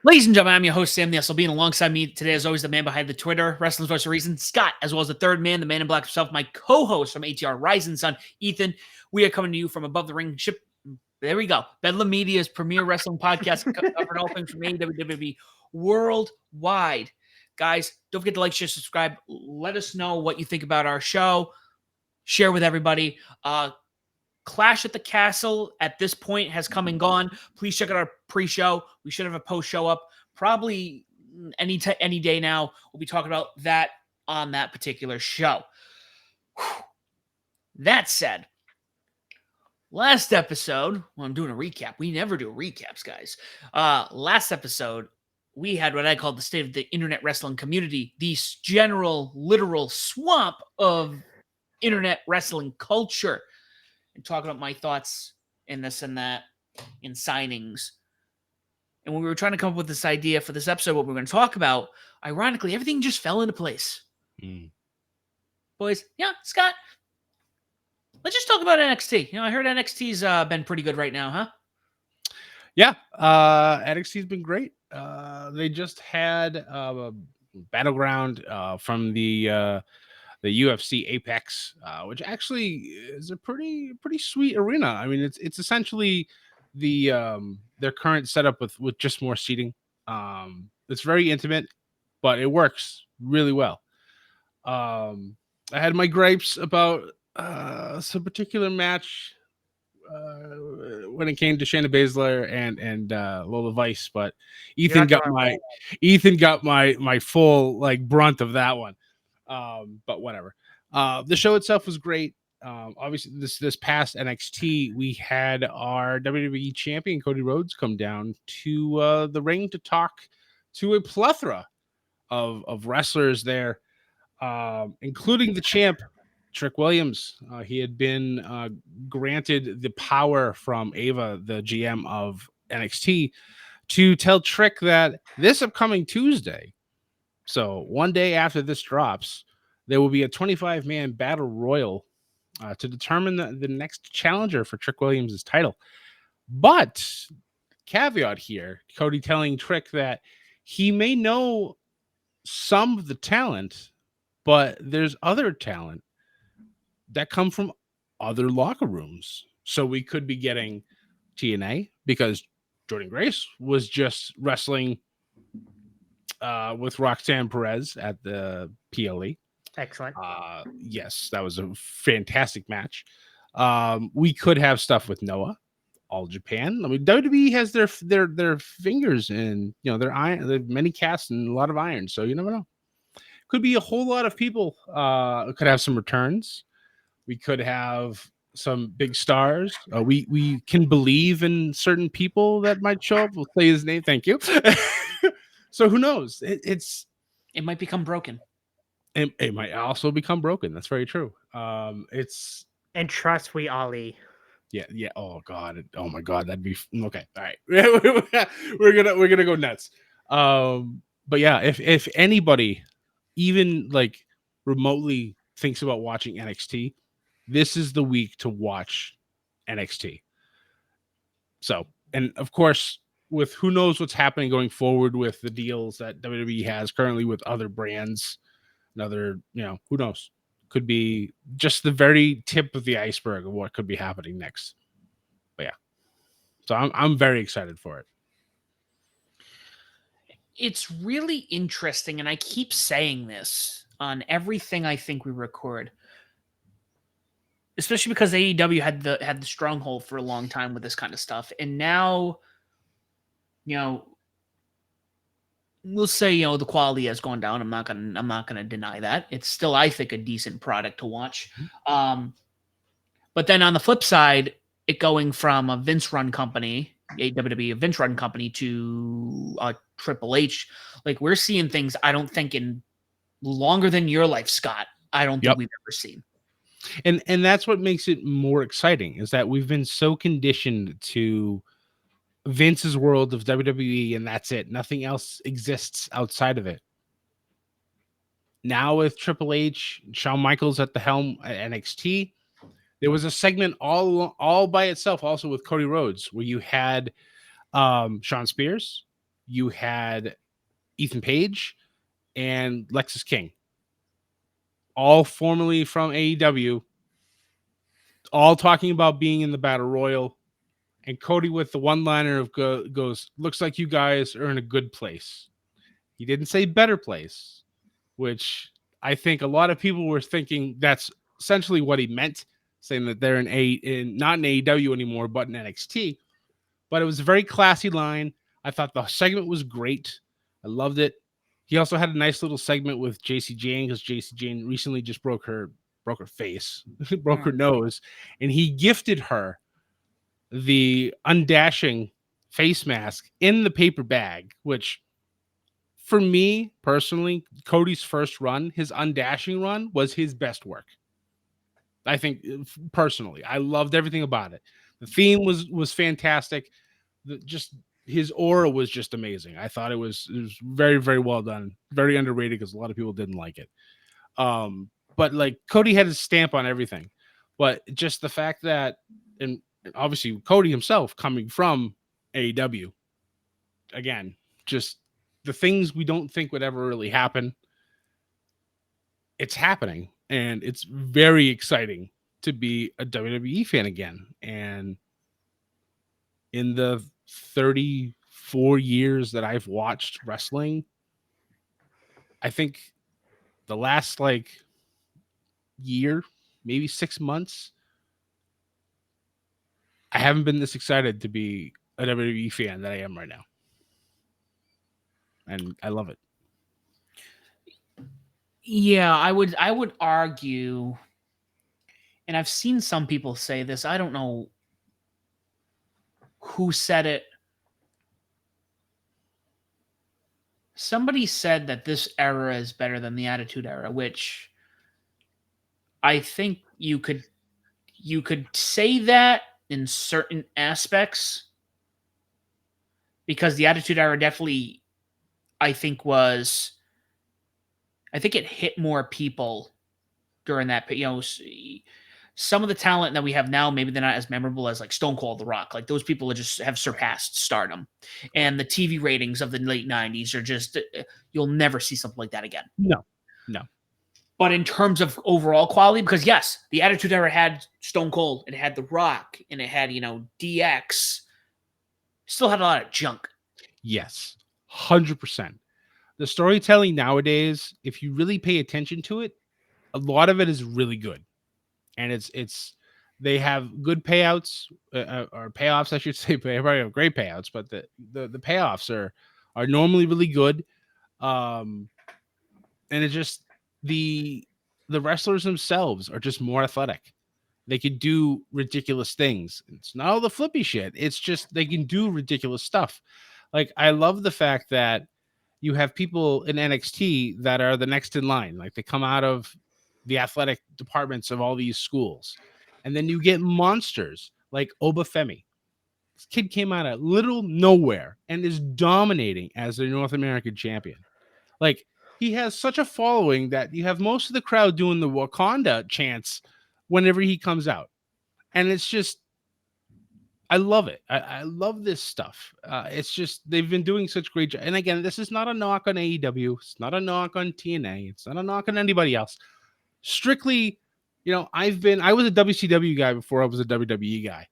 Ladies and gentlemen, I'm your host, Sam the SLB, and alongside me today, as always, the man behind the Twitter, Wrestling's Voice of Reason, Scott, as well as the third man, the man in black himself, my co-host from ATR, Rising Sun, Ethan. We are coming to you from above the ring ship. There we go. Bedlam Media's premier wrestling podcast covering all things from AEW, WWE worldwide. Guys, don't forget to like, share, subscribe. Let us know what you think about our show. Share with everybody. Clash at the Castle at this point has come and gone. Please check out our pre-show. We should have a post-show up probably any day now. We'll be talking about that on that particular show. Whew. That said, last episode, well, I'm doing a recap. We never do recaps, guys. Last episode, we had what I call the state of the internet wrestling community, the general, literal swamp of internet wrestling culture. And talk about my thoughts in this and that, in signings. And when we were trying to come up with this idea for this episode, what we were going to talk about, ironically, everything just fell into place. Boys, yeah, Scott, let's just talk about NXT. I heard NXT's been pretty good right now, huh? Yeah, NXT's been great. They just had a Battleground from the UFC Apex, which actually is a pretty sweet arena. I mean, it's essentially the their current setup with just more seating. It's very intimate, but it works really well. I had my gripes about some particular match when it came to Shayna Baszler and Lola Vice, but Ethan got my full brunt of that one. But whatever. The show itself was great. Obviously, this past NXT, we had our WWE champion Cody Rhodes come down to the ring to talk to a plethora of wrestlers there, including the champ Trick Williams. He had been granted the power from Ava, the GM of NXT, to tell Trick that this upcoming Tuesday, so one day after this drops, there will be a 25-man battle royal to determine the next challenger for Trick Williams' title. But caveat here, Cody telling Trick that he may know some of the talent, but there's other talent that come from other locker rooms. So we could be getting TNA because Jordan Grace was just wrestling with Roxanne Perez at the PLE. Excellent. Yes, that was a fantastic match. We could have stuff with Noah, All Japan. I mean, WWE has their fingers in their iron. They have many casts and a lot of iron, so you never know. Could be a whole lot of people. Could have some returns. We could have some big stars. We can believe in certain people that might show up. We'll say his name. Thank you. So who knows? It might become broken. It might also become broken. That's very true. It's and trust we Ollie. Yeah. Oh God. Oh my God. That'd be okay. All right. we're gonna go nuts. But yeah, if anybody even remotely thinks about watching NXT, this is the week to watch NXT. So, and of course, with who knows what's happening going forward with the deals that WWE has currently with other brands, another, who knows? Could be just the very tip of the iceberg of what could be happening next. But yeah, so I'm very excited for it. It's really interesting, and I keep saying this on everything I think we record, especially because AEW had the stronghold for a long time with this kind of stuff, and now, we'll say the quality has gone down. I'm not gonna deny that. It's still, I think, a decent product to watch. But then on the flip side, it going from a Vince-run company, WWE, a Vince-run company, to Triple H, we're seeing things I don't think in longer than your life, Scott. I don't think we've ever seen. And that's what makes it more exciting, is that we've been so conditioned to Vince's world of WWE, and that's it. Nothing else exists outside of it. Now with Triple H, Shawn Michaels at the helm at NXT, there was a segment all by itself also with Cody Rhodes where you had Sean Spears, you had Ethan Page and Lexus King, all formerly from AEW, all talking about being in the Battle Royal. And Cody with the one-liner of goes, looks like you guys are in a good place. He didn't say better place, which I think a lot of people were thinking that's essentially what he meant, saying that they're not in AEW anymore, but in NXT. But it was a very classy line. I thought the segment was great. I loved it. He also had a nice little segment with JC Jane because JC Jane recently just broke her face, broke her nose, and he gifted her the undashing face mask in the paper bag, which for me personally, Cody's first run, his undashing run, was his best work. I think personally, I loved everything about it. The theme was fantastic. Just his aura was just amazing. I thought it was very, very well done. Very underrated because a lot of people didn't like it. But like Cody had his stamp on everything. But just the fact that, and obviously Cody himself coming from AEW, again, just the things we don't think would ever really happen. It's happening, and it's very exciting to be a WWE fan again. And in the 34 years that I've watched wrestling, I think the last like year, maybe 6 months, I haven't been this excited to be a WWE fan that I am right now. And I love it. Yeah, I would argue, and I've seen some people say this, I don't know who said it. Somebody said that this era is better than the Attitude Era, which I think you could say that in certain aspects, because the Attitude Era definitely, I think it hit more people during that. Some of the talent that we have now, maybe they're not as memorable as like Stone Cold, The Rock. Like those people just have surpassed stardom, and the TV ratings of the late '90s are just you'll never see something like that again. No. But in terms of overall quality, because yes, the Attitude Era had Stone Cold, it had The Rock, and it had DX. Still had a lot of junk. Yes, 100%. The storytelling nowadays, if you really pay attention to it, a lot of it is really good, and they have good payouts or payoffs, I should say. They probably have great payouts, but the payoffs are normally really good. And it just the wrestlers themselves are just more athletic. They can do ridiculous things. It's not all the flippy shit. It's just they can do ridiculous stuff. Like I love the fact that you have people in NXT that are the next in line. Like they come out of the athletic departments of all these schools. And then you get monsters like Obafemi. This kid came out of little nowhere and is dominating as the North American champion. Like he has such a following that you have most of the crowd doing the Wakanda chants whenever he comes out. And it's just, I love it. I love this stuff. It's just they've been doing such great job. And again, this is not a knock on AEW. It's not a knock on TNA. It's not a knock on anybody else. Strictly, I was a WCW guy before I was a WWE guy.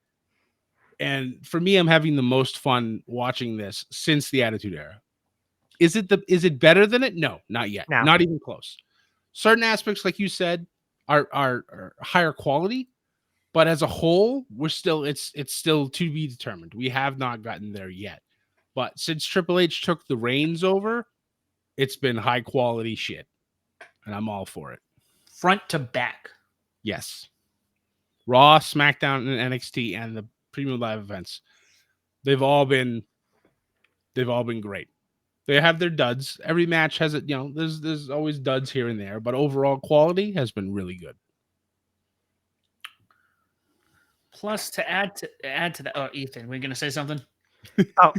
And for me, I'm having the most fun watching this since the Attitude Era. Is it better than it? No, not yet. No. Not even close. Certain aspects, like you said, are higher quality. But as a whole, it's still to be determined. We have not gotten there yet. But since Triple H took the reins over, it's been high quality shit. And I'm all for it. Front to back. Yes. Raw, SmackDown, and NXT and the premium live events. They've all been great. They have their duds. Every match has it, there's always duds here and there, but overall quality has been really good. Plus, to add to that, oh, Ethan, we're gonna say something. Oh,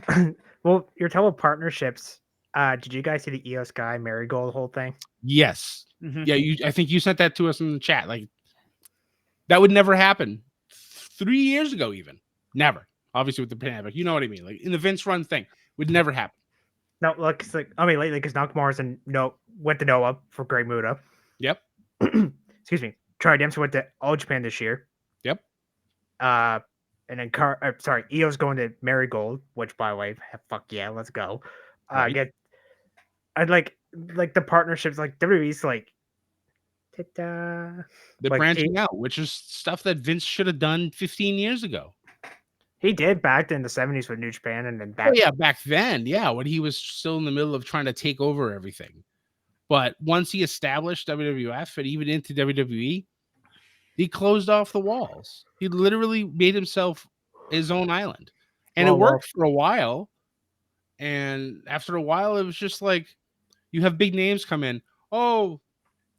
well, your tele partnerships. Did you guys see the EO Sky Marigold whole thing? Yes. Mm-hmm. Yeah, I think you sent that to us in the chat. Like that would never happen 3 years ago, even. Never. Obviously with the pandemic. You know what I mean? Like in the Vince Run thing, would never happen. No, look, it's like I mean lately because Nakamura's went to Noah for Great Muda. Yep. Excuse me. Troy Dempsey went to All Japan this year. Yep. And then Io's going to Marigold, which by the way, fuck yeah, let's go. Right. I'd like the partnerships like WWE's like ta-da. They're Like branching out, which is stuff that Vince should have done 15 years ago. he did back in the 70s with New Japan and then Oh, back. yeah, back then, yeah, when he was still in the middle of trying to take over everything. But once he established WWF and even into WWE, he closed off the walls. He literally made himself his own island. And it worked for a while. And after a while, it was just like you have big names come in. Oh,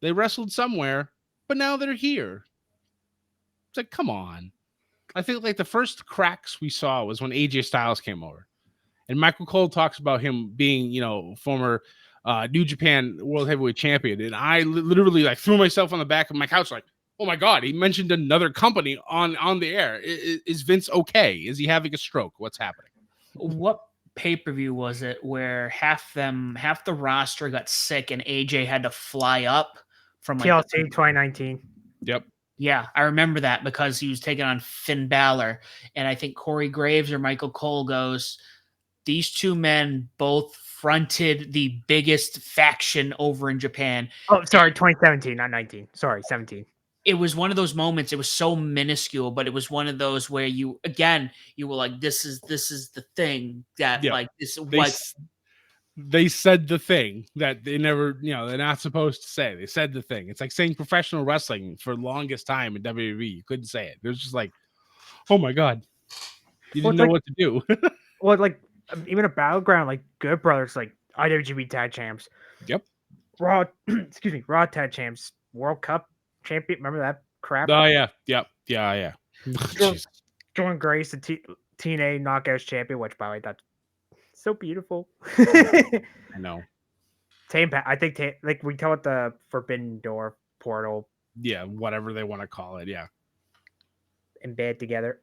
they wrestled somewhere, but now they're here. It's like, come on. I think like the first cracks we saw was when AJ Styles came over. And Michael Cole talks about him being, former New Japan World Heavyweight Champion. And I literally like threw myself on the back of my couch like, oh my God, he mentioned another company on the air. Is Vince okay? Is he having a stroke? What's happening? What pay-per-view was it where half the roster got sick and AJ had to fly up from like TLC 2019? Yep. Yeah, I remember that because he was taking on Finn Balor. And I think Corey Graves or Michael Cole goes, these two men both fronted the biggest faction over in Japan. Oh, sorry, 2017, not 19. Sorry, 17. It was one of those moments. It was so minuscule, but it was one of those where you were like, this is the thing that Yeah. like this they said the thing that they never, they're not supposed to say. They said the thing. It's like saying professional wrestling for the longest time in WWE. You couldn't say it. It was just like, oh my God. You didn't know what to do. Well, like even a battleground like Good Brothers, like IWGP Tag Champs. Yep. Raw, excuse me, Raw Tag Champs, World Cup Champion. Remember that crap? Oh yeah. Yep. Yeah. Jordan Grace, the TNA Knockouts Champion, which by the way, that's so beautiful. I know. I think like we call it the Forbidden Door portal. Yeah, whatever they want to call it. Yeah. In bed together.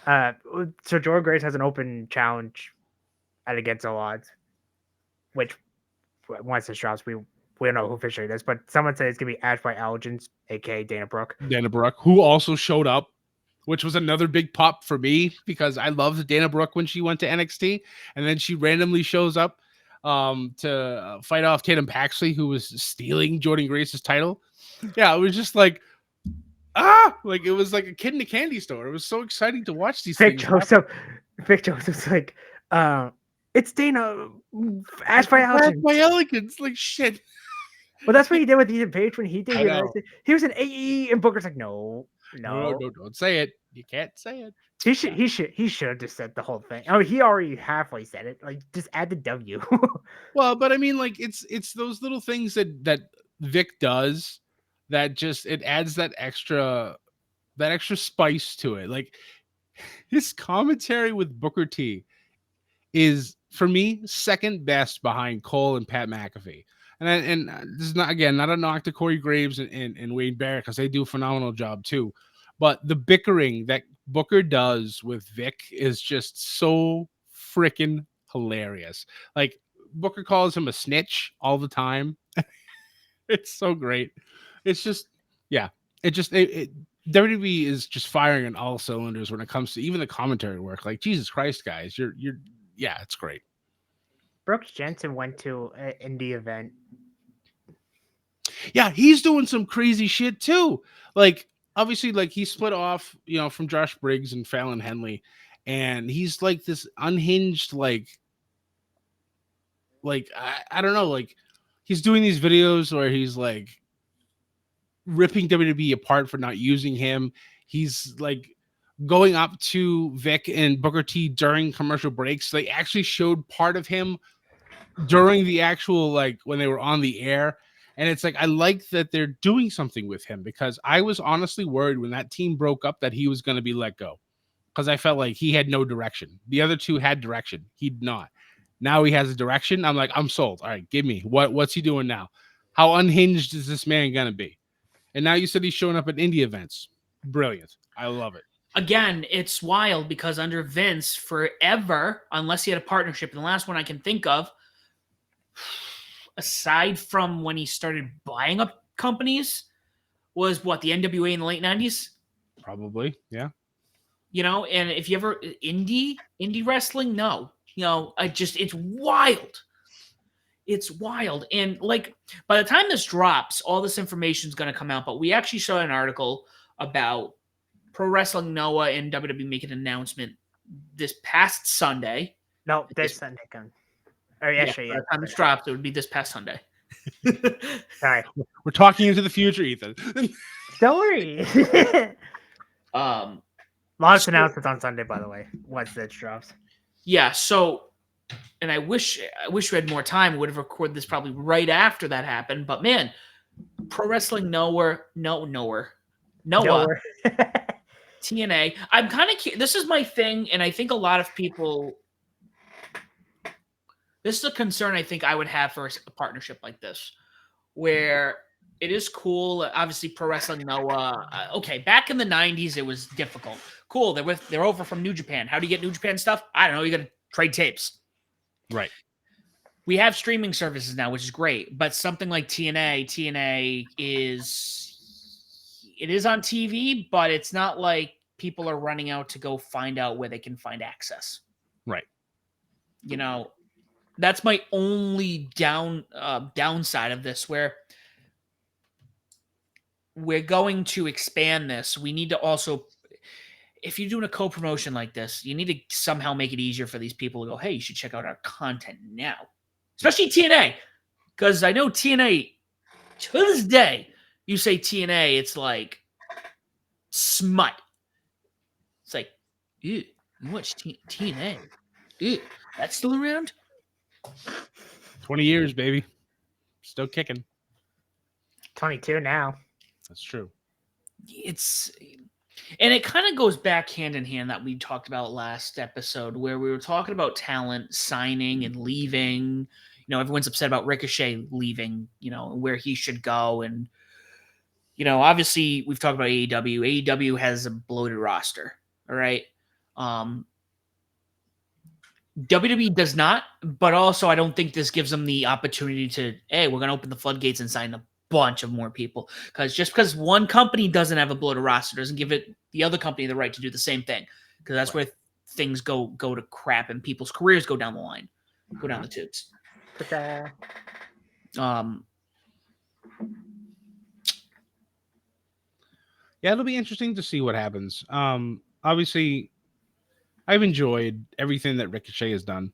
So Jordan Grace has an open challenge at Against All Odds, which once it drops, we don't know who officially it is, but someone said it's gonna be Ash by Allegiance, aka Dana Brooke. Dana Brooke, who also showed up, which was another big pop for me because I loved Dana Brooke when she went to NXT, and then she randomly shows up to fight off Tatum Paxley, who was stealing Jordan Grace's title. Yeah, it was just like, like it was like a kid in a candy store. It was so exciting to watch these things. Vic Joseph's like, it's Dana, Ash by Allegiance. My elegance, like shit. Well, that's what he did with Ethan Page when he did. He was an AE, and Booker's like, no, don't say it. You can't say it. He should have just said the whole thing. Oh, he already halfway said it. Like, just add the W. Well, but I mean, like, it's those little things that Vic does that just it adds that extra spice to it. Like his commentary with Booker T is for me second best behind Cole and Pat McAfee. And this is not a knock to Corey Graves and Wade Barrett because they do a phenomenal job too. But the bickering that Booker does with Vic is just so freaking hilarious. Like Booker calls him a snitch all the time. It's so great. It's just, yeah. WWE is just firing on all cylinders when it comes to even the commentary work. Like Jesus Christ, guys, yeah, it's great. Brooks Jensen went to an indie event. Yeah, he's doing some crazy shit too. Like obviously, like he split off, from Josh Briggs and Fallon Henley, and he's like this unhinged, like I don't know, like he's doing these videos where he's like ripping WWE apart for not using him. He's like going up to Vic and Booker T during commercial breaks. They actually showed part of him during the actual, like when they were on the air. And it's like, I like that they're doing something with him because I was honestly worried when that team broke up that he was going to be let go because I felt like he had no direction. The other two had direction. He'd not. Now he has a direction. I'm like, I'm sold. All right, give me what's he doing now? How unhinged is this man going to be? And now you said he's showing up at indie events. Brilliant. I love it. again, it's wild because under Vince, forever, unless he had a partnership, and the last one I can think of, aside from when he started buying up companies, was what, the NWA in the late 90s? Probably, yeah. And if you ever indie wrestling, no. It's wild. It's wild. And like by the time this drops, all this information is going to come out. But we actually saw an article about Pro Wrestling Noah and WWE making an announcement this past Sunday. No, this Sunday come. Or Yeah, actually, by the time this drops, it would be this past Sunday. Sorry. We're talking into the future, Ethan. Don't worry. Launch announcements on Sunday, by the way, once this drops. Yeah, so, and I wish we had more time. We would have recorded this probably right after that happened. But man, Pro Wrestling Noah, TNA. I'm kind of, this is my thing, and I think a lot of people, this is a concern I think I would have for a partnership like this, where it is cool. Obviously, Pro Wrestling Noah. Okay, back in the 90s, it was difficult. Cool, they're over from New Japan. How do you get New Japan stuff? I don't know. You got to trade tapes. Right. We have streaming services now, which is great. But something like TNA is on TV, but it's not like people are running out to go find out where they can find access. Right. That's my only downside of this, where we're going to expand this. We need to also, if you're doing a co-promotion like this, you need to somehow make it easier for these people to go, hey, you should check out our content now. Especially TNA. Because I know TNA, to this day, you say TNA, it's like smut. It's like, ew, you watch TNA? Ew, that's still around? 20 years, baby. Still kicking. 22 now. That's true. And it kind of goes back hand in hand that we talked about last episode, where we were talking about talent signing and leaving. Everyone's upset about Ricochet leaving, where he should go. And, obviously we've talked about AEW. AEW has a bloated roster. All right. WWE does not, but also I don't think this gives them the opportunity to, hey, we're going to open the floodgates and sign a bunch of more people. Because just because one company doesn't have a bloated roster doesn't give it the other company the right to do the same thing. Because that's where things go to crap and people's careers go down the line, go down the tubes. Yeah, it'll be interesting to see what happens. Obviously, I've enjoyed everything that Ricochet has done.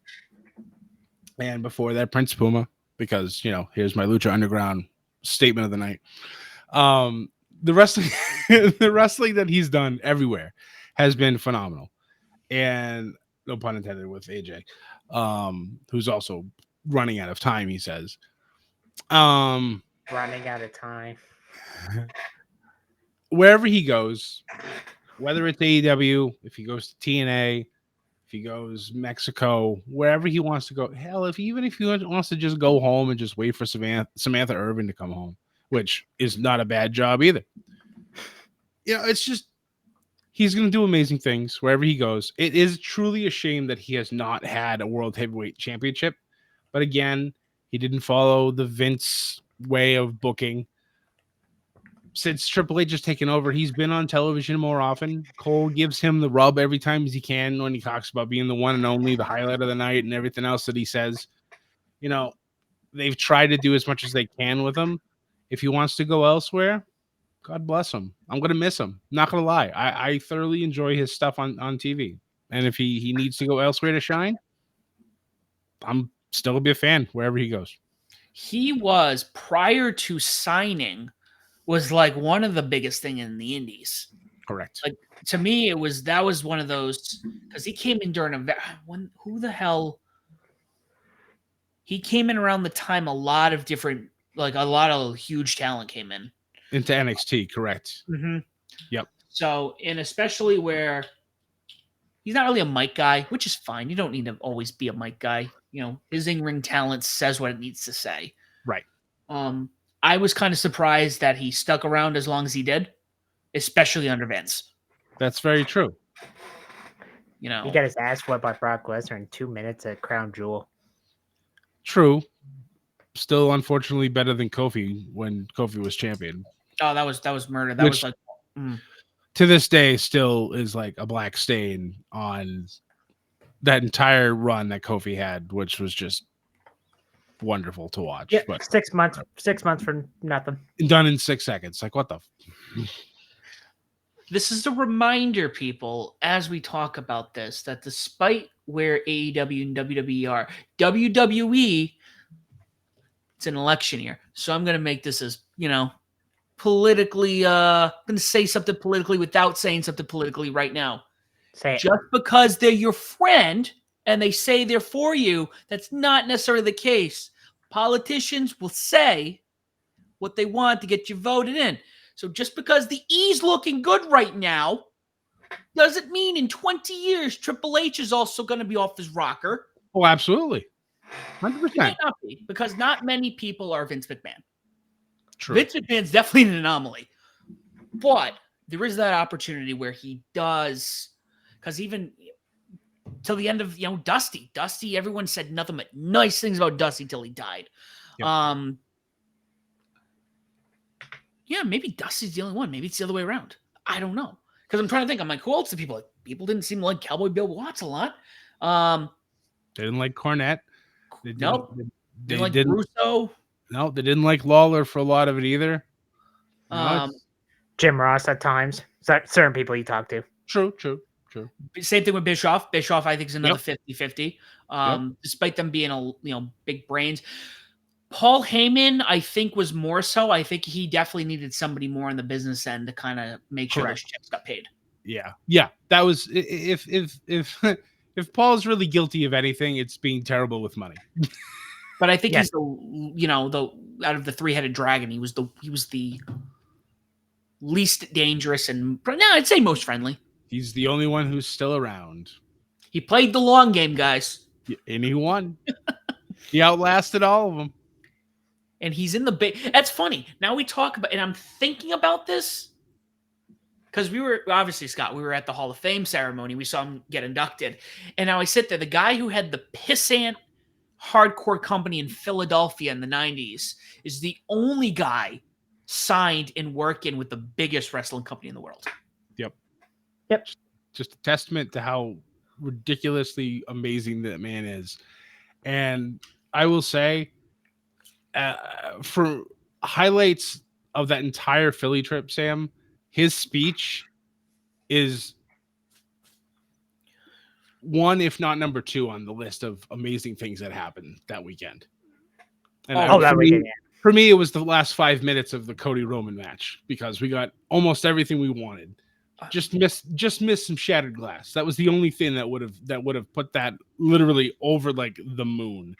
And before that, Prince Puma, because, here's my Lucha Underground statement of the night. The wrestling, the wrestling that he's done everywhere has been phenomenal. And no pun intended with AJ, who's also running out of time, he says. Running out of time. Wherever he goes, whether it's AEW, if he goes to TNA, if he goes Mexico, wherever he wants to go, hell, even if he wants to just go home and just wait for Samantha Irvin to come home, which is not a bad job either. It's just, he's going to do amazing things wherever he goes. It is truly a shame that he has not had a World Heavyweight Championship. But again, he didn't follow the Vince way of booking. Since Triple H has taken over, he's been on television more often. Cole gives him the rub every time he can when he talks about being the one and only, the highlight of the night, and everything else that he says. They've tried to do as much as they can with him. If he wants to go elsewhere, God bless him. I'm going to miss him. Not going to lie. I thoroughly enjoy his stuff on TV. And if he needs to go elsewhere to shine, I'm still going to be a fan wherever he goes. He was, prior to signing, was like one of the biggest thing in the indies. Correct. Like, to me, that was one of those, because he came in during who the hell? He came in around the time a lot of huge talent came in. Into NXT, correct. Mm-hmm. Yep. So, and especially where he's not really a mic guy, which is fine. You don't need to always be a mic guy. His in-ring talent says what it needs to say. Right. I was kind of surprised that he stuck around as long as he did, especially under Vince. That's very true. You know, He got his ass whooped by Brock Lesnar in 2 minutes at Crown Jewel. True. Still, unfortunately, better than Kofi when Kofi was champion. oh, that was murder. That was like, To this day, still is like a black stain on that entire run that Kofi had, which was just wonderful to watch. Yeah, But 6 months. 6 months for nothing. done in 6 seconds. Like, what the? this is a reminder, people, as we talk about this, that despite where AEW and WWE are, WWE, it's an election year. So I'm gonna make this as, politically I'm gonna say something politically without saying something politically right now. Say it. Just because they're your friend and they say they're for you, that's not necessarily the case. Politicians will say what they want to get you voted in. So just because the E's looking good right now doesn't mean in 20 years Triple H is also going to be off his rocker. Oh, absolutely. He 100%. might not be, because not many people are Vince McMahon. True. Vince McMahon's definitely an anomaly. But there is that opportunity where he does, because even till the end of, Dusty, everyone said nothing but nice things about Dusty till he died. Yep. Yeah, maybe Dusty's the only one. Maybe it's the other way around. I don't know. Because I'm trying to think. I'm like, who else do people like? People didn't seem to like Cowboy Bill Watts a lot. They didn't like Cornette. Nope. They like didn't. Russo. No, they didn't like Lawler for a lot of it either. Jim Ross at times. Certain people you talk to. True. Same thing with Bischoff. Bischoff, I think, is another Yep. 50-50. Despite them being big brains. Paul Heyman, I think, was more so. I think he definitely needed somebody more on the business end to kind of make sure those checks got paid. Yeah. That was if Paul's really guilty of anything, it's being terrible with money. But I think he's the out of the three-headed dragon, he was the least dangerous and I'd say most friendly. He's the only one who's still around. He played the long game, guys. And he won. He outlasted all of them. And he's in the big. That's funny. Now we talk about, and I'm thinking about this because we were obviously, Scott, we were at the Hall of Fame ceremony. We saw him get inducted. And now I sit there, the guy who had the pissant hardcore company in Philadelphia in the 90s is the only guy signed and working with the biggest wrestling company in the world. Yep. Just a testament to how ridiculously amazing that man is. And I will say, for highlights of that entire Philly trip, Sam, his speech is one, if not number 2, on the list of amazing things that happened that weekend. And that weekend, yeah. For me, it was the last 5 minutes of the Cody Roman match because we got almost everything we wanted. Just missed some shattered glass. That was the only thing that would have put that literally over like the moon.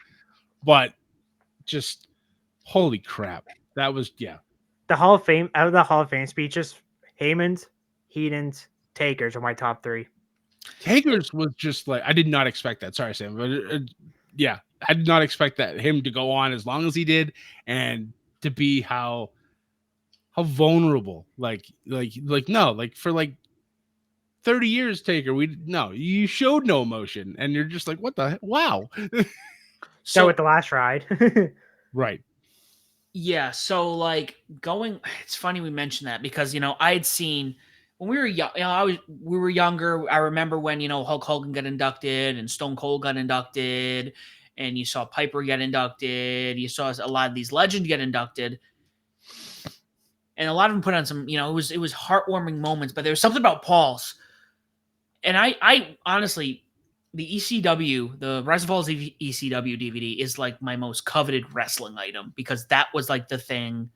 But just holy crap. That was The Hall of Fame, out of the Hall of Fame speeches, Heyman's, Heenan's, Taker's are my top 3. Taker's was just like, I did not expect that. Sorry, Sam. But I did not expect that him to go on as long as he did and to be how vulnerable. Like for like 30 years, Taker, you showed no emotion and you're just like, what the heck? Wow. So with the last ride. Right. Yeah, so like it's funny we mentioned that because I had seen when we were young, we were younger. I remember when Hulk Hogan got inducted and Stone Cold got inducted, and you saw Piper get inducted. You saw a lot of these legends get inducted, and a lot of them put on some. It was heartwarming moments, but there was something about Paul's, and I honestly. The ECW, the Rise and Falls ECW DVD is like my most coveted wrestling item because that was like the thing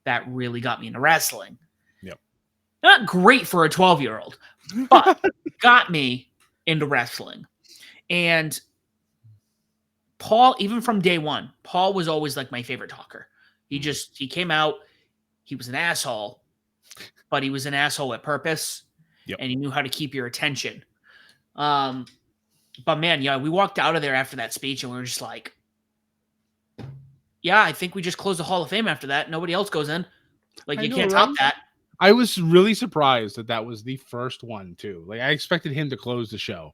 that really got me into wrestling. Yep. Not great for a 12-year-old, but got me into wrestling. And Paul, even from day one, Paul was always like my favorite talker. He came out, he was an asshole, but he was an asshole at purpose. Yep. And he knew how to keep your attention. But man, we walked out of there after that speech and we were just like, I think we just closed the Hall of Fame after that. Nobody else goes in. Like, you can't top that. I was really surprised that was the first one too. Like I expected him to close the show.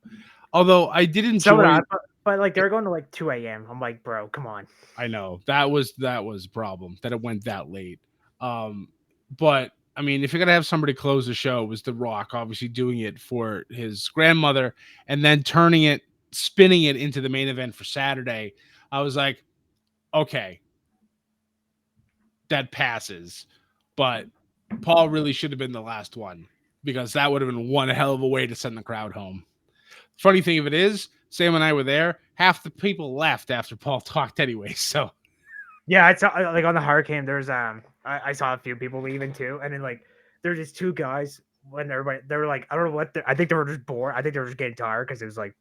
Although I did So would enjoy I, but like they're going to like 2 a.m. I'm like, bro, come on. I know that was a problem that it went that late. But I mean, if you're gonna have somebody close the show, it was The Rock, obviously doing it for his grandmother and then spinning it into the main event for Saturday. I was like, okay, that passes. But Paul really should have been the last one because that would have been one hell of a way to send the crowd home. Funny thing of it is, Sam and I were there. Half the people left after Paul talked anyway. So Yeah, I saw like on the hurricane. There's I saw a few people leaving too, and then like there's just two guys when everybody they were like I don't know what I think they were just bored. I think they were just getting tired because it was like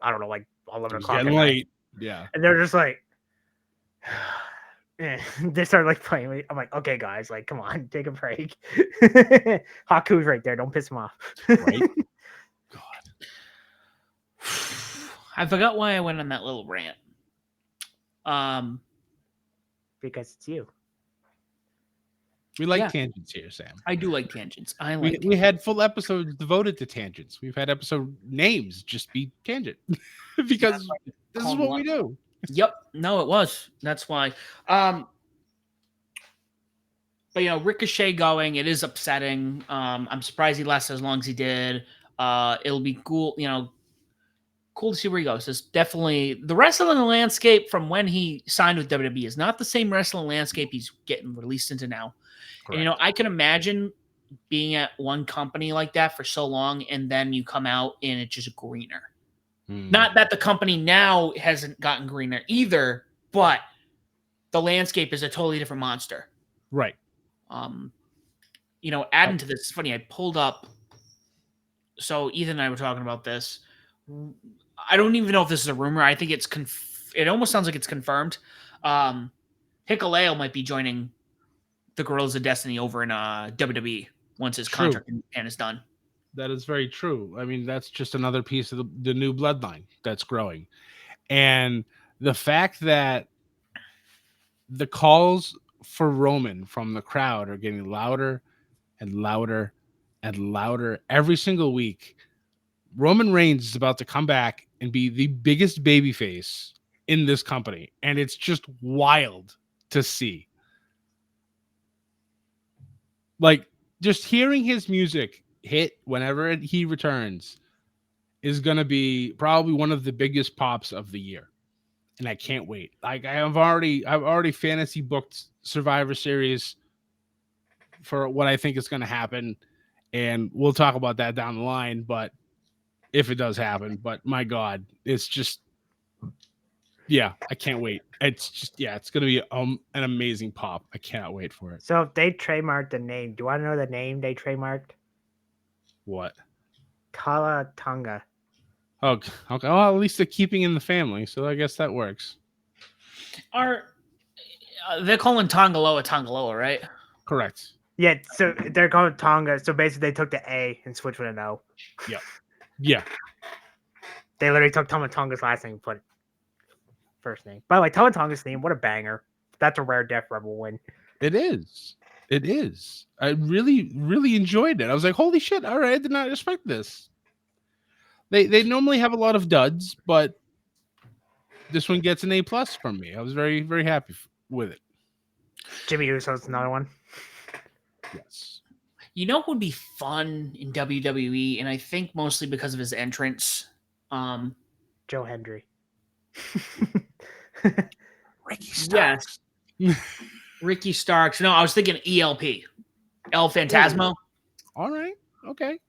I don't know like 11 it was o'clock at getting night, late. Yeah. and they're just like. They started like playing me. I'm like, okay, guys, like, come on, take a break. Haku's right there. Don't piss him off. Right. God. I forgot why I went on that little rant. Because it's you. We like Yeah. tangents here, Sam. I do like tangents. We had full episodes devoted to tangents. We've had episode names just be tangent because this is what we do. Yep. No, it was. That's why. But Ricochet going, it is upsetting. I'm surprised he lasted as long as he did. It'll be cool, cool to see where he goes. It's definitely the wrestling landscape from when he signed with WWE is not the same wrestling landscape he's getting released into now. Correct. And I can imagine being at one company like that for so long, and then you come out and it's just greener. Not that the company now hasn't gotten greener either, but the landscape is a totally different monster. Right. Adding to this, it's funny. I pulled up. So Ethan and I were talking about this. I don't even know if this is a rumor. I think it almost sounds like it's confirmed. Hikuleo might be joining the Guerrillas of Destiny over in WWE once his contract in Japan is done. That is very true. I mean, that's just another piece of the new bloodline that's growing. And the fact that the calls for Roman from the crowd are getting louder and louder and louder every single week. Roman Reigns is about to come back and be the biggest babyface in this company. And it's just wild to see. Like, just hearing his music hit whenever he returns is going to be probably one of the biggest pops of the year. And I can't wait. Like I've already fantasy booked Survivor Series for what I think is going to happen. And we'll talk about that down the line, but if it does happen, but my God, it's just, yeah, I can't wait. It's just, yeah, it's going to be an amazing pop. I cannot wait for it. So if they trademarked the name, do you want to know the name they trademarked? What? Kala Tonga. Oh, okay. Well, at least they're keeping in the family, so I guess that works. They're calling Tongaloa, right? Correct. Yeah, so they're called Tonga. So basically, they took the A and switched with an O. Yep. Yeah. They literally took Tama Tonga's last name and put first name. By the way, Tama Tonga's name, what a banger. That's a rare Death Rebel win. It is. It is. I really, really enjoyed it. I was like, holy shit. All right. I did not expect this. They normally have a lot of duds, but this one gets an A+ from me. I was very, very happy with it. Jimmy Uso's another one. Yes. You know who would be fun in WWE, and I think mostly because of his entrance? Joe Hendry. Ricky Starks. Yes. Ricky Starks. No, I was thinking ELP. El Phantasmo. All right. Okay.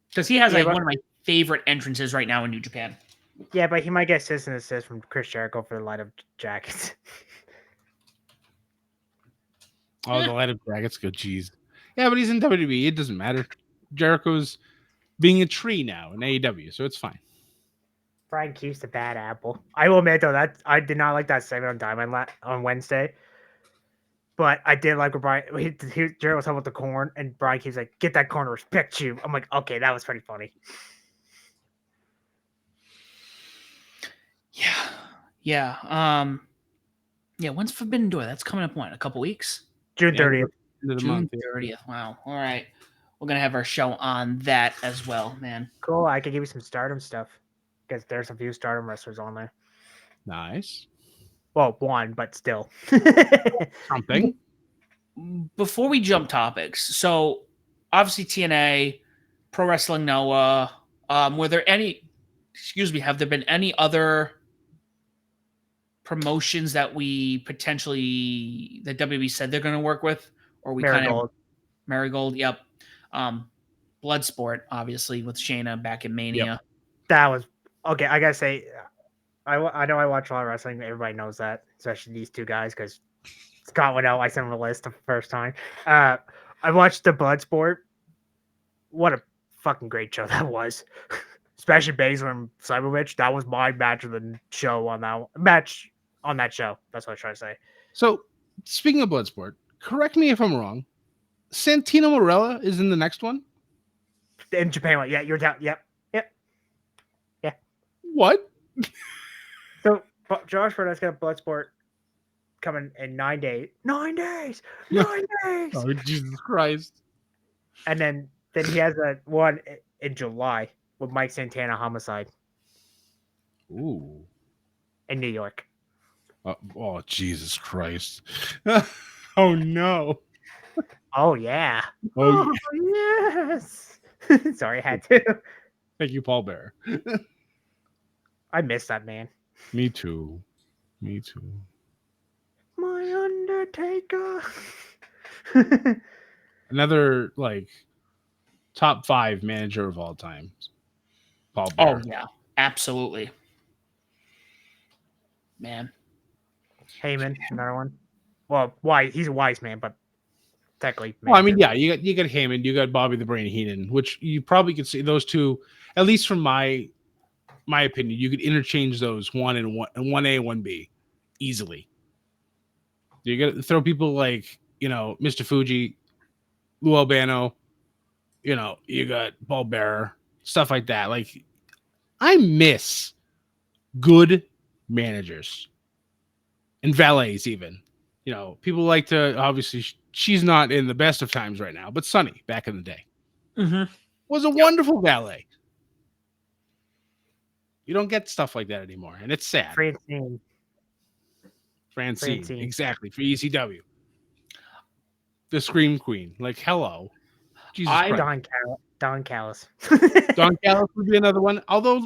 Because he has one of my favorite entrances right now in New Japan. Yeah, but he might get assist and assist from Chris Jericho for the light of jackets. Oh, the light of jackets. Good. Jeez. Yeah, but he's in WWE. It doesn't matter. Jericho's being a tree now in AEW, so it's fine. Brian Keith's a bad apple. I will admit though that I did not like that segment on Diamond on Wednesday, but I did like where Jared was talking about the corn, and Brian Keith's like, "Get that corn, respect you." I'm like, okay, that was pretty funny. Yeah. When's Forbidden Door? That's coming up a couple weeks. June 30th. End of the June month. Yeah. 30th. Wow. All right. We're going to have our show on that as well, man. Cool. I could give you some Stardom stuff because there's a few Stardom wrestlers on there. Nice. Well, one, but still. Something. Before we jump topics, so obviously TNA, Pro Wrestling Noah, were there any, have there been any other promotions that we potentially, that WWE said they're going to work with? Or we Marigold. Marigold, yep. Bloodsport, obviously, with Shayna back in Mania. That was okay. I gotta say, I know I watch a lot of wrestling. Everybody knows that, especially these two guys, because Scott went out. I sent him a list the first time. I watched the Bloodsport. What a fucking great show that was. Especially Baszler and Cyberwitch. That was my match of the show on that show. That's what I was trying to say. So, speaking of Bloodsport, correct me if I'm wrong. Santino Marella is in the next one? In Japan, yeah, you're down. Yep. What? So Josh Burnett's got Bloodsport coming in 9 days. 9 days. 9 days. Oh, Jesus Christ. And then he has a one in July with Mike Santana Homicide Ooh. in New York. Oh, Jesus Christ. Oh, no. Oh yeah. Oh, Yes. Sorry, I had to. thank you, Paul Bearer. I miss that man. Me too. My Undertaker. Another, like, top 5 manager of all time. Paul Oh, Bearer. yeah. Absolutely. Man. Heyman, another one. Well, why he's a wise man, but technically. Well, I mean, yeah, you got Heyman, you got Bobby the Brain Heenan, which you probably could see those two, at least from my opinion, you could interchange those 1A and 1B easily. You got to throw people like, Mr. Fuji, Lou Albano, you got Paul Bearer, stuff like that. Like, I miss good managers and valets even. People like to, obviously, she's not in the best of times right now, but Sunny, back in the day, was a wonderful valet. You don't get stuff like that anymore, and it's sad. Francine. Exactly, for ECW. The Scream Queen. Like, hello. Jesus Christ. Don Callis. Don Callis would be another one, although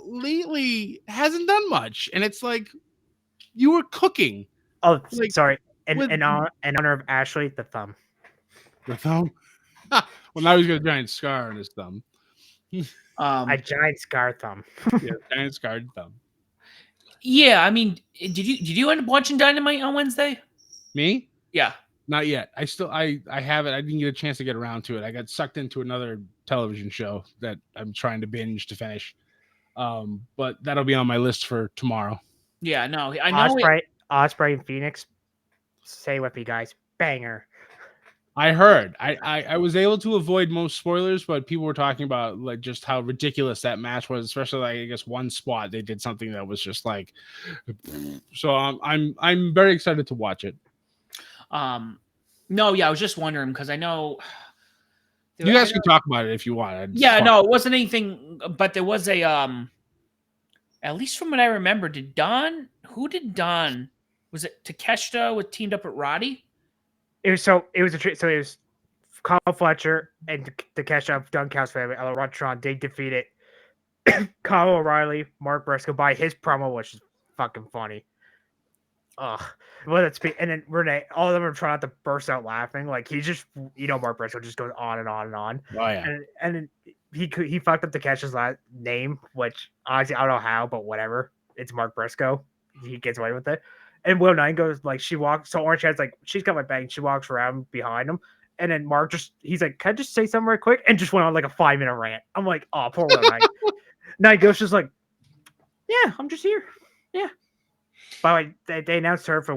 lately hasn't done much, and it's like, you were cooking. Oh, like, sorry. In honor of Ashley, the thumb. The thumb? Well, now he's got a giant scar on his thumb. A giant scar thumb. Yeah, giant scarred thumb. Yeah, I mean, did you end up watching Dynamite on Wednesday? Me? Yeah. Not yet. I have it. I didn't get a chance to get around to it. I got sucked into another television show that I'm trying to binge to finish. But that'll be on my list for tomorrow. Yeah, no, I know Osprey and Phoenix. Say with me, guys. Banger. I heard. I was able to avoid most spoilers, but people were talking about like just how ridiculous that match was, especially like I guess one spot they did something that was just like. So I'm very excited to watch it. No, yeah, I was just wondering because I know you guys can talk about it if you want. Yeah, no, it wasn't anything, but there was a at least from what I remember, who did Don? Was it Takeshita with teamed up with Roddy? It was Carl Fletcher and Takeshita of Dunkhouse family, Rotron. They defeated Kyle O'Reilly, Mark Briscoe by his promo, which is fucking funny. Ugh. Well, and then Renee, all of them are trying not to burst out laughing. Like he just, Mark Briscoe just goes on and on and on. Oh yeah. And then he fucked up Takeshi's last name, which honestly I don't know how, but whatever. It's Mark Briscoe. He gets away with it. And Will Knight goes like she walks. So Orange Head's like she's got my bag. She walks around behind him, and then Mark he's like, "Can I just say something right quick?" And just went on like a 5-minute rant. I'm like, "Oh, poor Will Knight." Knight goes just like, "Yeah, I'm just here." Yeah. By the way, they announced her for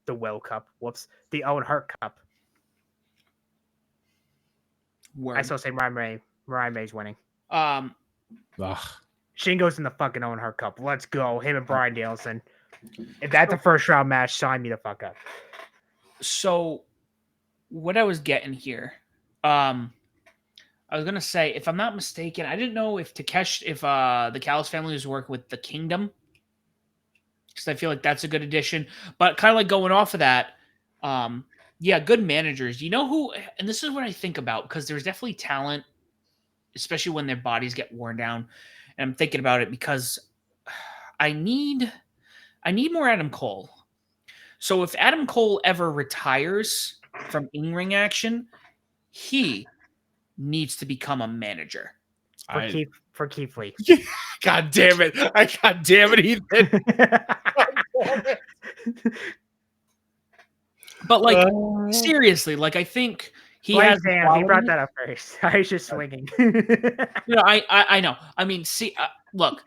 the Will Cup. Whoops, the Owen Hart Cup. Word. I still say Mariah May's winning. Ugh. Shingo's in the fucking Owen Hart Cup. Let's go. Him and Bryan Danielson. If that's a first round match, sign me the fuck up. So what I was getting here. I was gonna say, if I'm not mistaken, I didn't know if the Callis family was working with the Kingdom, because I feel like that's a good addition. But kind of like going off of that, yeah, good managers. You know who? And this is what I think about, because there's definitely talent, especially when their bodies get worn down. And I'm thinking about it because I need more Adam Cole. So if Adam Cole ever retires from in-ring action, he needs to become a manager. For Keith Lee. God damn it! God damn it, Ethan. But like seriously, like I think he Blame has. Sam. He brought that up first. I was just swinging. I know. I mean, see, look,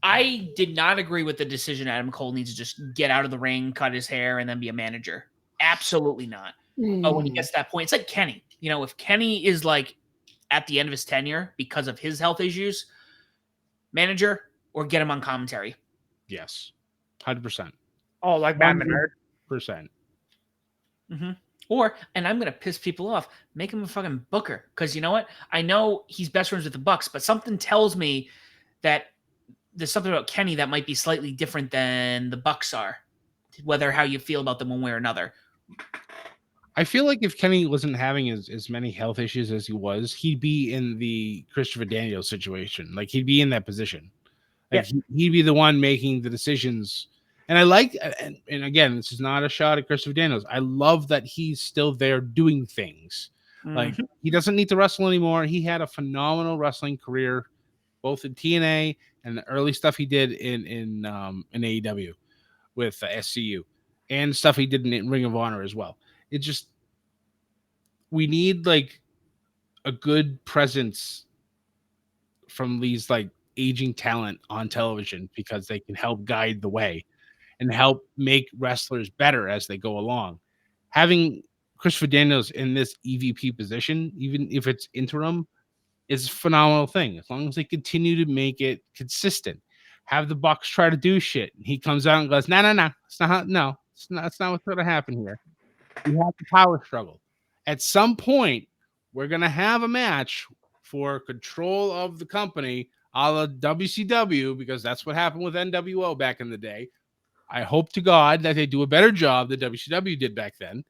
I did not agree with the decision. Adam Cole needs to just get out of the ring, cut his hair, and then be a manager. Absolutely not. But when he gets to that point, it's like Kenny. You know, if Kenny is like at the end of his tenure because of his health issues, manager or get him on commentary. Yes, 100%. Oh, like Matt Menard. Mm-hmm. Or, and I'm gonna piss people off, make him a fucking booker. Because you know what? I know he's best friends with the Bucks, but something tells me that there's something about Kenny that might be slightly different than the Bucks are. Whether how you feel about them one way or another. I feel like if Kenny wasn't having as many health issues as he was, he'd be in the Christopher Daniels situation. Like he'd be in that position. Like he'd be the one making the decisions. And I like, and again, this is not a shot at Christopher Daniels. I love that he's still there doing things. Like he doesn't need to wrestle anymore. He had a phenomenal wrestling career, both in TNA and the early stuff he did in AEW with SCU, and stuff he did in Ring of Honor as well. It just, we need like a good presence from these like aging talent on television, because they can help guide the way and help make wrestlers better as they go along. Having Christopher Daniels in this EVP position, even if it's interim, is a phenomenal thing. As long as they continue to make it consistent. Have the Bucks try to do shit, and he comes out and goes, "No, it's not. It's not what's going to happen here. We have the power struggle. At some point, we're going to have a match for control of the company, a la WCW, because that's what happened with NWO back in the day. I hope to God that they do a better job than WCW did back then,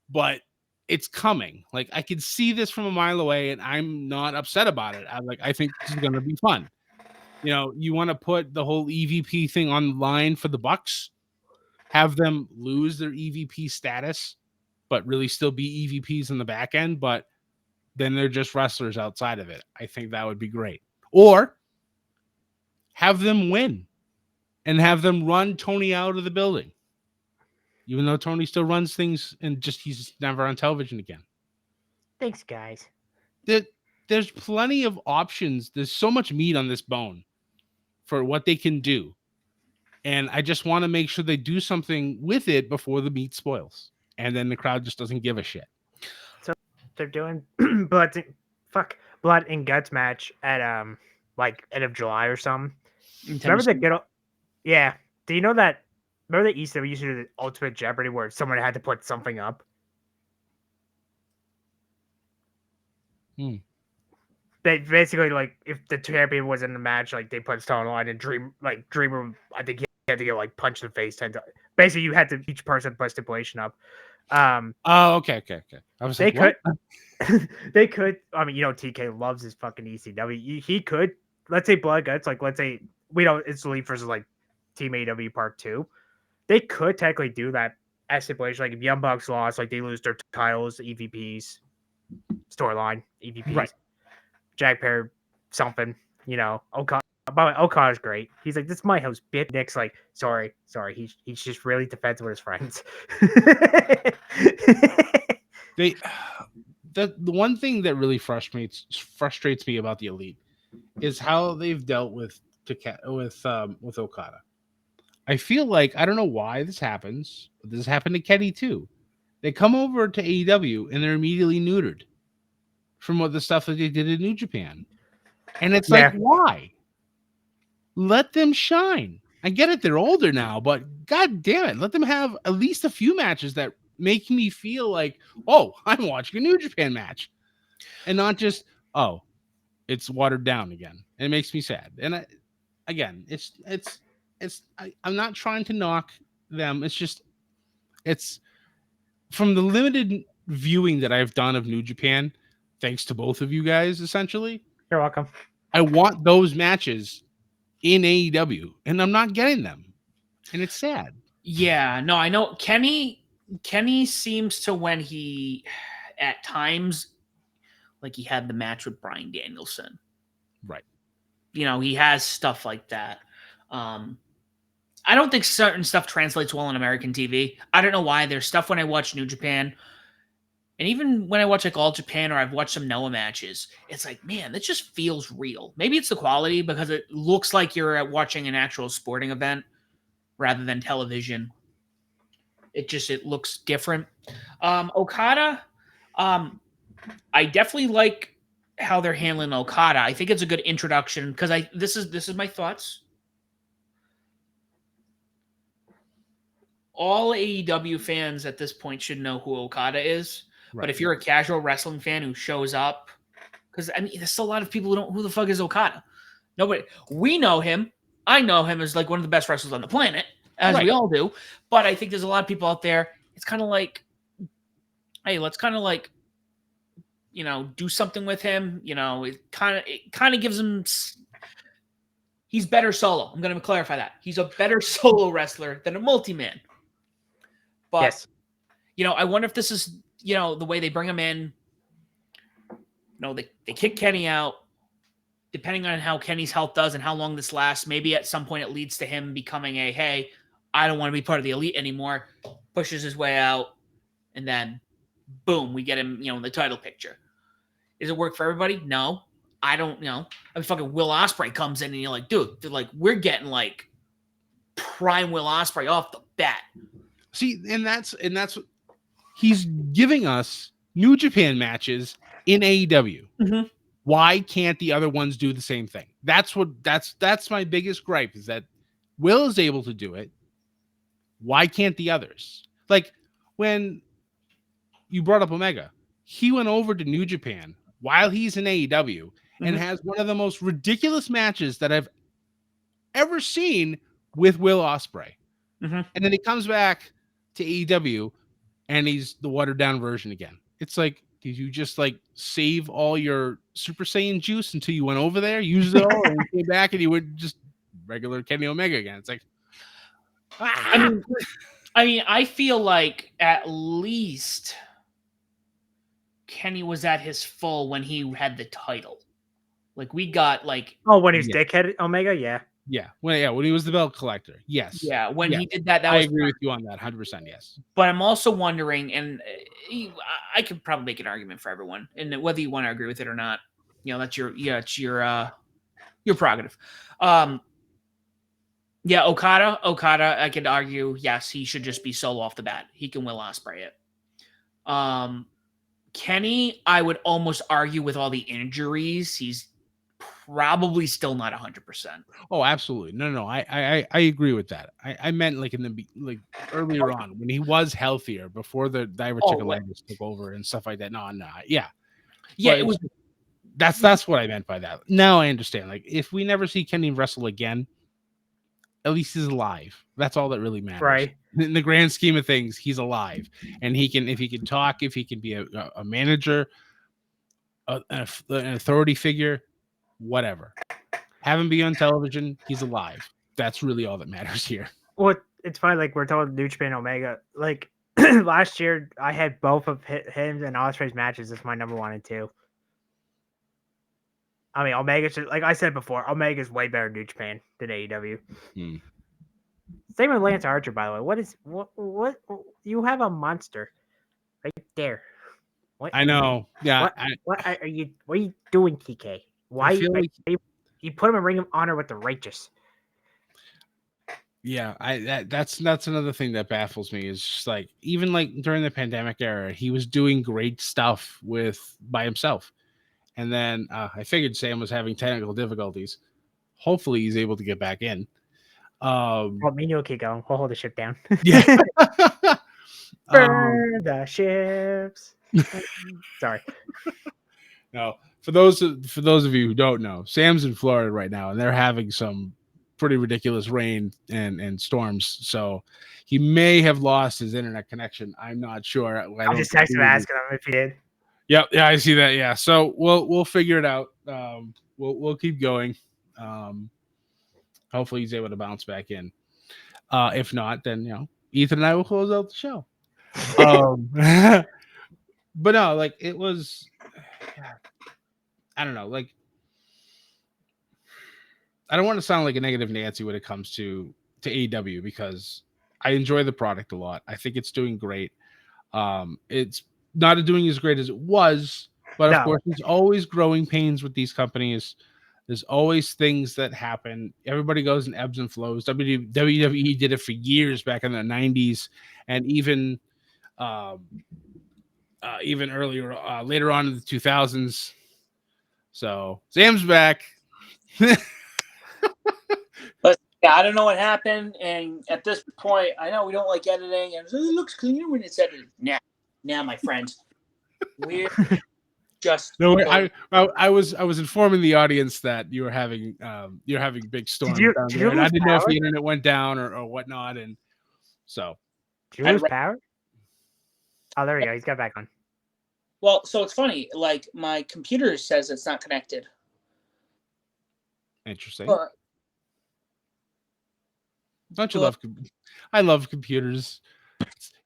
but it's coming. Like I can see this from a mile away, and I'm not upset about it. I think this is going to be fun. You know, you want to put the whole EVP thing on the line for the Bucks, have them lose their EVP status, but really still be EVPs in the back end, but then they're just wrestlers outside of it. I think that would be great. Or have them win and have them run Tony out of the building. Even though Tony still runs things, and just he's never on television again. Thanks, guys. There's plenty of options. There's so much meat on this bone for what they can do. And I just want to make sure they do something with it before the meat spoils. And then the crowd just doesn't give a shit. So they're doing blood and guts match at like end of July or something. Remember the good? Yeah. Do you know that? Remember the ECW used to do the Ultimate Jeopardy where someone had to put something up? They basically, like, if the champion was in the match, like they put Stone on and Dreamer, I think he had to get like punched in the face 10 times. Basically, you had to each person put stipulation up. Okay. I was they they could. I mean, you know, TK loves his fucking ECW. He could, let's say Blood Guts, like let's say we don't. It's Elite versus like Team AW Part 2. They could technically do that as stipulation. Like if Young Bucks lost, like they lose their titles, EVPs, storyline, EVPs. Right. Jack Perry, something, you know. Okada's great. He's like, this is my house, bitch. Nick's like, sorry. He's just really defensive with his friends. The one thing that really frustrates me about the Elite is how they've dealt with Okada. I feel like, I don't know why this happens, but this happened to Kenny too. They come over to AEW and they're immediately neutered from what the stuff that they did in New Japan. And it's like, why? Let them shine. I get it, they're older now, but god damn it, let them have at least a few matches that making me feel like, oh, I'm watching a New Japan match, and not just, oh, it's watered down again. It makes me sad. And again, I'm not trying to knock them. It's just, it's from the limited viewing that I've done of New Japan, thanks to both of you guys, essentially. You're welcome. I want those matches in AEW, and I'm not getting them, and it's sad. Yeah, no, I know Kenny seems to, when he at times, like he had the match with Bryan Danielson. Right. You know, he has stuff like that. I don't think certain stuff translates well on American TV. I don't know why. There's stuff when I watch New Japan, and even when I watch like All Japan, or I've watched some Noah matches, it's like, man, that just feels real. Maybe it's the quality, because it looks like you're watching an actual sporting event rather than television. It looks different. Okada, I definitely like how they're handling Okada. I think it's a good introduction, because this is my thoughts. All AEW fans at this point should know who Okada is. Right. But if you're a casual wrestling fan who shows up, because I mean, there's still a lot of people who don't. Who the fuck is Okada? Nobody. We know him. I know him as like one of the best wrestlers on the planet, as we all do. But I think there's a lot of people out there. It's kind of like, hey, let's kind of like, you know, do something with him. You know, it kind of gives him. He's better solo. I'm going to clarify that. He's a better solo wrestler than a multi-man. But, Yes. you know, I wonder if this is, you know, the way they bring him in. You know, they kick Kenny out. Depending on how Kenny's health does and how long this lasts, maybe at some point it leads to him becoming hey, I don't want to be part of the elite anymore. Pushes his way out. And then, boom, we get him, you know, in the title picture. Does it work for everybody? No. I don't know. I mean, fucking Will Ospreay comes in and you're like, dude, like, we're getting like prime Will Ospreay off the bat. See, and that's what he's giving us New Japan matches in AEW. Mm-hmm. Why can't the other ones do the same thing? That's my biggest gripe, is that Will is able to do it. Why can't the others? Like when you brought up Omega, he went over to New Japan while he's in AEW and has one of the most ridiculous matches that I've ever seen with Will Ospreay. Mm-hmm. And then he comes back to AEW and he's the watered down version again. It's like, did you just like save all your Super Saiyan juice until you went over there, used it all, and you came back and you went just regular Kenny Omega again? It's like, I mean, I feel like at least Kenny was at his full when he had the title. Like we got like, when he was dickhead Omega, when he was the belt collector, yes, when he did that, I agree with you on that, 100%, yes. But I'm also wondering, and I could probably make an argument for everyone, and whether you want to agree with it or not, you know, that's your prerogative. Okada, I could argue, yes, he should just be solo off the bat. He can Will Ospreay it. Kenny, I would almost argue with all the injuries, he's probably still not 100%. Oh, absolutely. No. I agree with that. I meant like earlier on when he was healthier before the diverticulitis took over and stuff like that. No. Yeah. But It was. That's what I meant by that. Now I understand. Like if we never see Kenny wrestle again, at least he's alive. That's all that really matters. right. In the grand scheme of things, he's alive, and if he can talk, if he can be a manager, an authority figure, whatever. Have him be on television. He's alive. That's really all that matters here. Well, it's funny. Like we're talking New Japan Omega. Like last year, I had both of him and Ospreay's matches as my number 1 and 2. I mean, Omega, like I said before, Omega's way better in New Japan than AEW. Same with Lance Archer, by the way. What? You have a monster right there. What? I know. Yeah. What are you doing, TK? Why you put him in Ring of Honor with the righteous? Yeah, that's another thing that baffles me is just like even like during the pandemic era, he was doing great stuff by himself. And then I figured Sam was having technical difficulties. Hopefully he's able to get back in. Well, me and you'll keep going. We'll hold the ship down. Yeah. Burn the ships. Sorry. No, for those of you who don't know, Sam's in Florida right now, and they're having some pretty ridiculous rain and storms. So he may have lost his internet connection. I'm not sure. I just texted him asking him if he did. Yep, yeah, I see that. Yeah, so we'll figure it out. We'll keep going. Hopefully he's able to bounce back in. If not, then Ethan and I will close out the show. But no, like it was. I don't know, like I don't want to sound like a negative Nancy when it comes to AEW because I enjoy the product a lot. I think it's doing great. It's not doing as great as it was, but of course, there's always growing pains with these companies. There's always things that happen. Everybody goes in ebbs and flows. WWE did it for years back in the 90s, and even earlier, later on in the 2000s. So Sam's back. But yeah, I don't know what happened, and at this point, I know we don't like editing, and it looks cleaner when it's edited. Now, my friends, we're just no. I was informing the audience that you're having big storms down there, and I didn't know if the internet went down or whatnot, and so. Did you lose power? Oh, there we go. He's got back on. Well, so it's funny. Like my computer says it's not connected. Interesting. Don't you love? I love computers.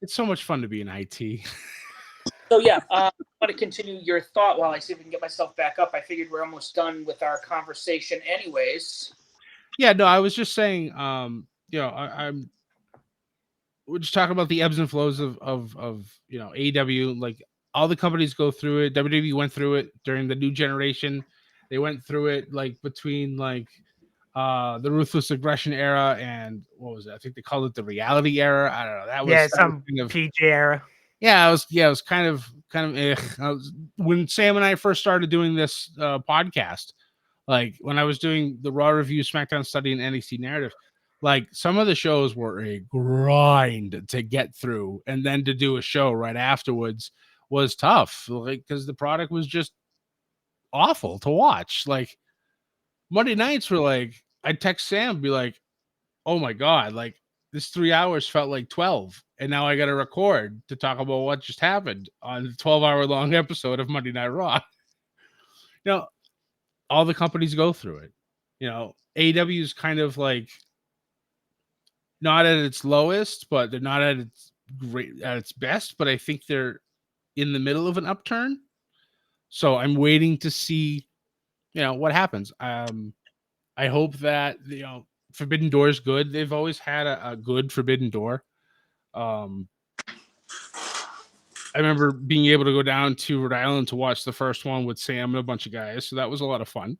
It's so much fun to be in IT. So yeah, I want to continue your thought while I see if I can get myself back up. I figured we're almost done with our conversation, anyways. Yeah, no, I was just saying. We're just talking about the ebbs and flows of AEW. Like all the companies go through it. WWE went through it during the new generation. They went through it like between like the Ruthless Aggression era and what was it? I think they called it the Reality era. I don't know. That was some kind of PG era. Yeah, it was kind of when Sam and I first started doing this podcast. Like when I was doing the Raw review, SmackDown study, and NXT narrative. Like some of the shows were a grind to get through, and then to do a show right afterwards was tough. Like because the product was just awful to watch. Like Monday nights were like I'd text Sam, be like, "Oh my god, like this 3 hours felt like 12, and now I got to record to talk about what just happened on the 12-hour long episode of Monday Night Raw." All the companies go through it. AEW is kind of like not at its lowest, but they're not at its best. But I think they're in the middle of an upturn. So I'm waiting to see, what happens. I hope that Forbidden Door is good. They've always had a good Forbidden Door. I remember being able to go down to Rhode Island to watch the first one with Sam and a bunch of guys. So that was a lot of fun.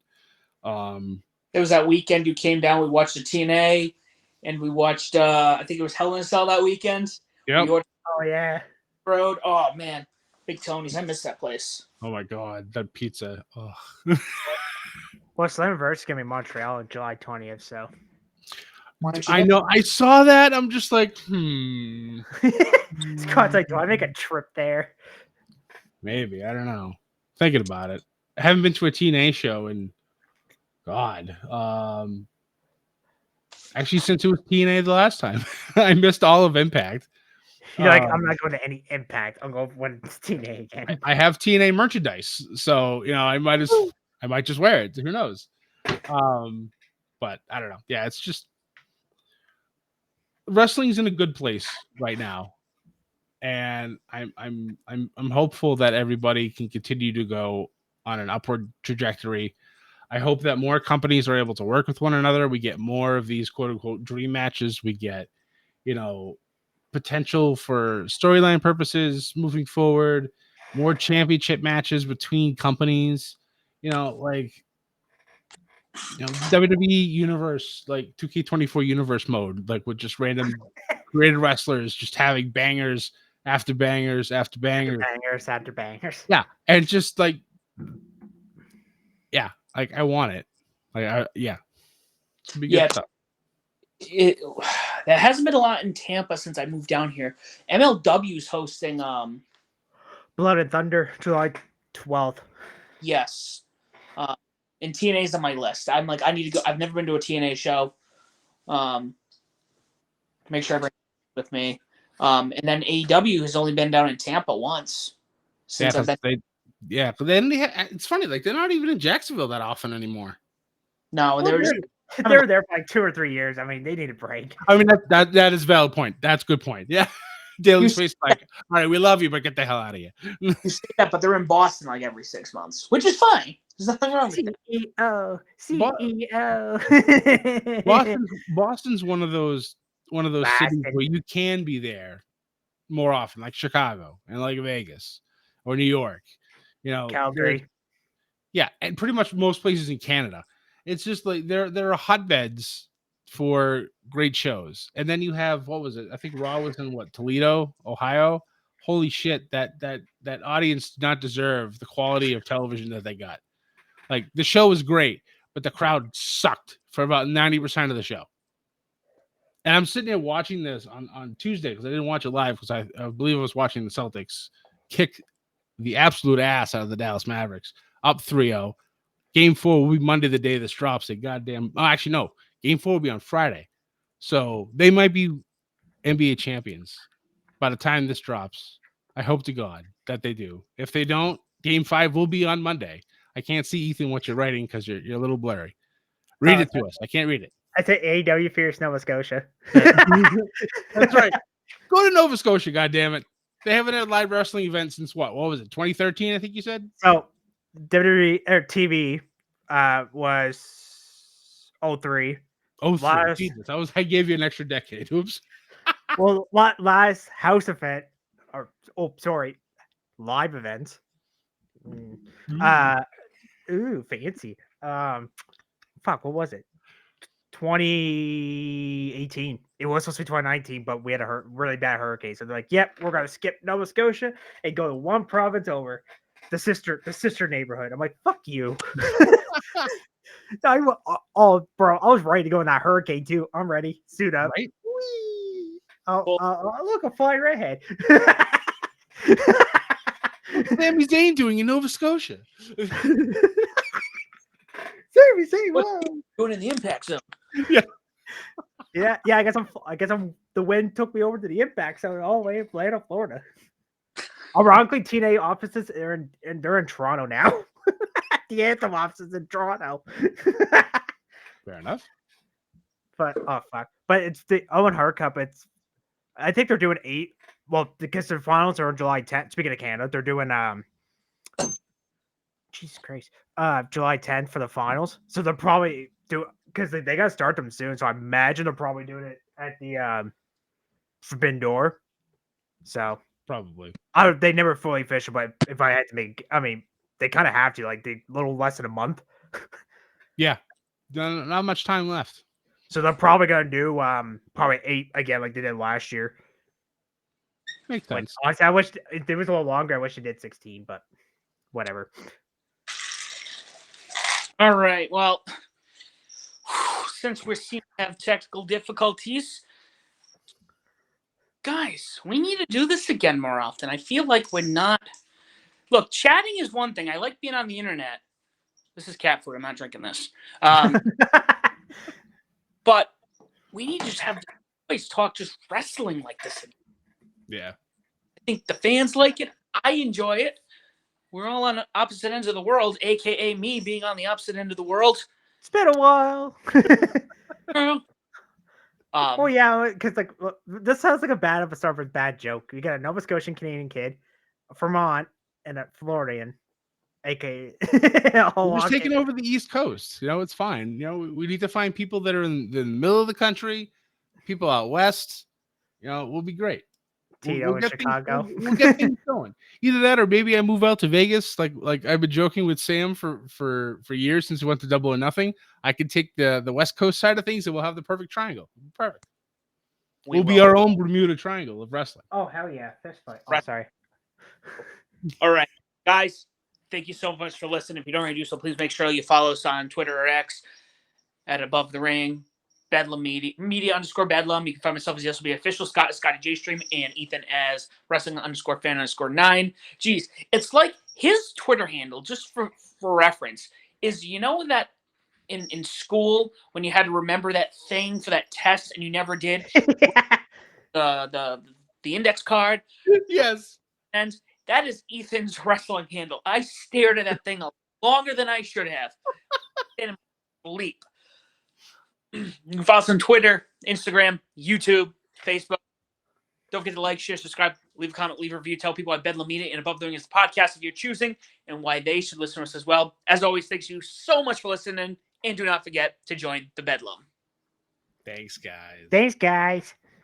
It was that weekend you came down. We watched the TNA, and we watched. I think it was Hell in a Cell that weekend. Yeah. Oh yeah. Road. Oh man, Big Tony's. I miss that place. Oh my god, that pizza. Oh. Well, Slammiversary is gonna be Montreal on July 20th. So. I know. I saw that. I'm just like, Scott's like, do I make a trip there? Maybe. I don't know. Thinking about it. I haven't been to a TNA show in God. Actually, since it was TNA the last time, I missed all of Impact. You're like, I'm not going to any Impact. I'll go when it's TNA again. I have TNA merchandise, so I might just wear it. Who knows? But I don't know. Yeah, it's just wrestling's in a good place right now, and I'm hopeful that everybody can continue to go on an upward trajectory. I hope that more companies are able to work with one another. We get more of these quote unquote dream matches. We get, potential for storyline purposes moving forward, more championship matches between companies, WWE universe, like 2K24 universe mode, like with just random created wrestlers just having bangers after bangers after bangers. Bangers after bangers. Yeah. And just like, yeah, like I want it. Like, yeah. It's gonna be good stuff. There hasn't been a lot in Tampa since I moved down here. MLW's hosting. Blood and Thunder, July 12th. Yes. And TNA's on my list. I'm like, I need to go. I've never been to a TNA show. Make sure I bring it with me. And then AEW has only been down in Tampa once since I've been. But then it's funny, like they're not even in Jacksonville that often anymore. No, Well, there's. they were there for like 2 or 3 years. I mean, they need a break. I mean, that is a valid point. That's a good point. Yeah. Daly's face like, all right, we love you, but get the hell out of here. You say that, but they're in Boston like every 6 months, which is fine. There's nothing wrong with that. CEO. Boston's one of those cities where you can be there more often, like Chicago and like Vegas or New York. You know, Calgary. Yeah, and pretty much most places in Canada. It's just like there are hotbeds for great shows. And then you have, what was it? I think Raw was in Toledo, Ohio. Holy shit, that audience did not deserve the quality of television that they got. Like the show was great, but the crowd sucked for about 90% of the show. And I'm sitting there watching this on Tuesday because I didn't watch it live because I believe I was watching the Celtics kick the absolute ass out of the Dallas Mavericks, up 3-0. Game 4 will be Monday, the day this drops. Actually, no. Game 4 will be on Friday. So they might be NBA champions by the time this drops. I hope to God that they do. If they don't, Game 5 will be on Monday. I can't see, Ethan, what you're writing because you're a little blurry. Read it to us. I can't read it. I say AEW Fierce Nova Scotia. That's right. Go to Nova Scotia, goddammit. They haven't had a live wrestling event since what was it? 2013, I think you said? So WWE or TV was 03. Oh, Jesus. I gave you an extra decade. Oops. Well, last house event, live event. Fancy. What was it? 2018. It was supposed to be 2019, but we had a really bad hurricane. So they're like, "Yep, we're gonna skip Nova Scotia and go to one province over, the sister neighborhood." I'm like, "Fuck you." Bro, I was ready to go in that hurricane too. I'm ready. Suit up. Right? Look, a flying redhead. What's Sami Zayn doing in Nova Scotia? Sami, going in the impact zone. Yeah. I guess I'm. The wind took me over to the impact zone all the way in Atlanta, Florida. Ironically, TNA offices they're in Toronto now. The Anthem offices in Toronto. Fair enough. But fuck. But it's the Owen Hart Cup. I think they're doing 8. Well, because their finals are on July 10th. Speaking of Canada, they're doing Jesus Christ. July 10th for the finals. So they'll probably do because they got to start them soon. So I imagine they're probably doing it at the Forbidden Door. So probably. They never fully official, but if I had to make, I mean, they kind of have to, like, they little less than a month. Yeah, not much time left. So they're probably gonna do probably 8 again, like they did last year. Makes sense. Honestly, I wish it was a little longer. I wish they did 16, but whatever. All right. Well, since we seem to have technical difficulties, guys, we need to do this again more often. I feel like we're not. Look, chatting is one thing. I like being on the internet. This is cat food. I'm not drinking this. But we need to just have always talk just wrestling like this again. Yeah. I think the fans like it. I enjoy it. We're all on opposite ends of the world, a.k.a. me being on the opposite end of the world. It's been a while. Oh, yeah, because like this sounds like a bad episode for a bad joke. You got a Nova Scotian Canadian kid, a Vermont, and a Floridian, aka we're just taking over the East Coast. You know, it's fine. You know, we need to find people that are in the middle of the country, people out west. You know, we'll be great. Tito in Chicago. We'll get things going. Either that, or maybe I move out to Vegas. Like I've been joking with Sam for years since we went to Double or Nothing. I could take the West Coast side of things, and we'll have the perfect triangle. Perfect. We'll be our own Bermuda Triangle of wrestling. Oh hell yeah! Fist fight. Oh, sorry. All right, guys. Thank you so much for listening. If you don't already do so, please make sure you follow us on Twitter or X at Above the Ring. Bedlam media _ Bedlam. You can find myself as the SLB official, Scott as Scotty J Stream, and Ethan as wrestling _ fan _ 9. Geez, it's like his Twitter handle, just for reference, is that in school when you had to remember that thing for that test and you never did, the index card. Yes. And that is Ethan's wrestling handle. I stared at that thing longer than I should have. And leap. You can follow us on Twitter, Instagram, YouTube, Facebook. Don't forget to like, share, subscribe, leave a comment, leave a review, tell people why Bedlam Media and Above the Ring is the podcast of your choosing and why they should listen to us as well. As always, thanks you so much for listening, and do not forget to join the Bedlam. Thanks, guys. Thanks, guys.